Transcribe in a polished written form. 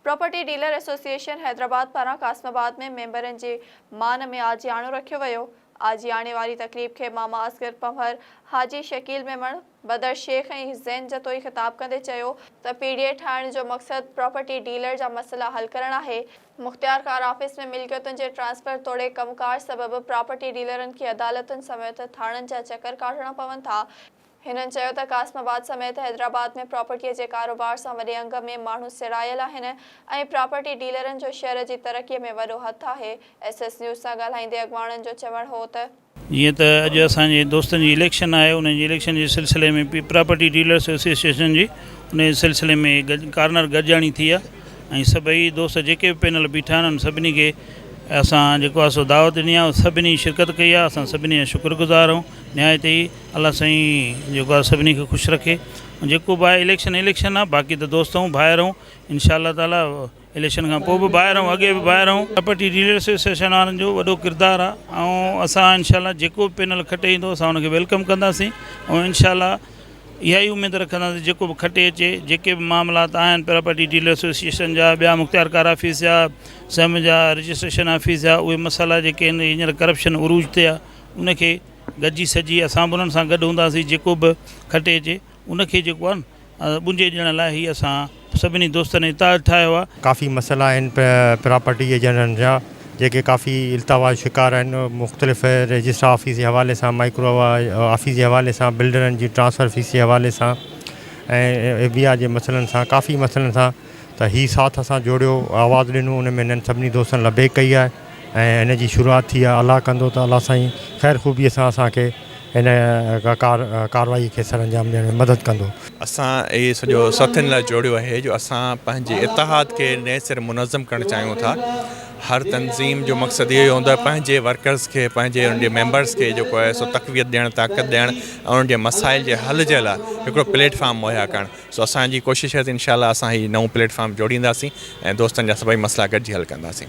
Property dealer association Hyderabad पारां कासमाबाद में मेंबरनि जे मान में आजियाणो रखियो वियो। आजियाणे वारी तकरीब के मामा असगर पंवर, हाजी शकील मेमण, बदर शेख ऐं ज़ैन जतोई खिताब कंदे चयो त पीडीए ठाहिण जो मक़सद प्रॉपर्टी डीलर जा मसला हल करण आहे। मुख्तियार कार ऑफिस में मिल्कियतुनि जे ट्रांसफर तोड़े कमकार सबब प्रॉपर्टी डीलरनि खे अदालतुनि समेत थाणनि जा चक्कर काटणा पवनि था। हिननि चयो त कासमाबाद समेत हैदराबाद में प्रॉपर्टीअ जे कारोबार सां वॾे अंग में माण्हू सिरायल आहिनि ऐं प्रॉपर्टी डीलरनि जो शहर जी तरक़ीअ में वॾो हथु आहे। एसएस न्यूज़ सां ॻाल्हाईंदे अॻवाणनि जो चवणु हो त जीअं त अॼु असांजे दोस्तनि जी इलेक्शन आहे, उन जी इलेक्शन जे सिलसिले में प्रॉपर्टी डीलर्स एसोसिएशन जी उन सिलसिले में कार्नर गॾिजाणी थी आहे ऐं सभई दोस्त जेके बि पैनल बीठा आहिनि उन सभिनी खे असां जेको आहे सो दावत ॾिनी आहे, सभिनी शिरकत कई आहे। असां सभिनी जा शुक्रगुज़ार आहियूं। निहायती अल्लाह साईं जेको आहे सभिनी खे ख़ुशि रखे। जेको बि आहे इलेक्शन आहे, बाक़ी त दोस्त ऐं भाइर ऐं इंशाअल्लाह ताला इलेक्शन खां पोइ बि ॿाहिरि ऐं अॻे बि ॿाहिरि ऐं प्रॉपर्टी डीलर्स एसोसिएशन वारनि जो वॾो किरदारु आहे ऐं असां इंशाअल्लाह जेको बि पैनल खटे ईंदो असां हुनखे वेलकम कंदासीं ऐं इंशाअल्लाह इहा ई उमेदु रखंदासीं जेको बि खटे अचे, जेके बि मामलात आहिनि प्रॉपर्टी डीलर एसोसिएशन जा, ॿिया मुख्तियार कार ऑफिस जा, सम जा रजिस्ट्रेशन ऑफिस जा, उहे मसाला जेके आहिनि हींअर करप्शन उरूज ते आहे उनखे गॾिजी सॼी असां बि उन्हनि सां गॾु हूंदासीं। जेको बि खटे अचे उनखे जेको आहे न ॿुंजे ॾियण लाइ ही असां सभिनी दोस्तनि इताद ठाहियो आहे। काफ़ी मसइला आहिनि प्रॉपर्टी एजेंटनि जा जेके काफ़ी इल्तवा शिकार आहिनि। मुख़्तलिफ़ रजिस्टर ऑफिस जे हवाले सां, माइक्रो ऑफिस जे हवाले सां, बिल्डरनि जी ट्रांसफ़र फीस जे हवाले सां ऐं ॿिया जे मसइलनि सां, काफ़ी मसइलनि सां त ही साथ असां जोड़ियो, आवाज़ु ॾिनो, उन में हिननि सभिनी दोस्तनि लबे कई आहे ऐं हिन जी शुरूआति थी आहे। अलाह कंदो त अलाह साईं ख़ैर ख़ूबीअ सां असांखे हिन कार्रवाई खे सर अंजाम ॾियण में मदद कंदो। असां इहे सॼो साथियुनि लाइ जोड़ियो आहे जो असां पंहिंजे इतिहाद खे नए सिरे मुनज़म करणु चाहियूं था। हर तंज़ीम जो मक़सदु इहो हूंदो आहे पंहिंजे वर्कर्स खे, पंहिंजे उनजे मेंबर्स खे जेको आहे सो तक़वियत ॾियणु, ताक़त ॾियणु ऐं उन्हनि जे मसाइल जे हल जे लाइ हिकिड़ो प्लेटफॉर्म मुहैया करणु। सो असांजी कोशिशि आहे त इंशाअल्लाह असां हीउ नओं प्लेटफॉर्म जोड़ींदासीं ऐं दोस्तनि जा सभई मसइला गॾिजी हल कंदासीं।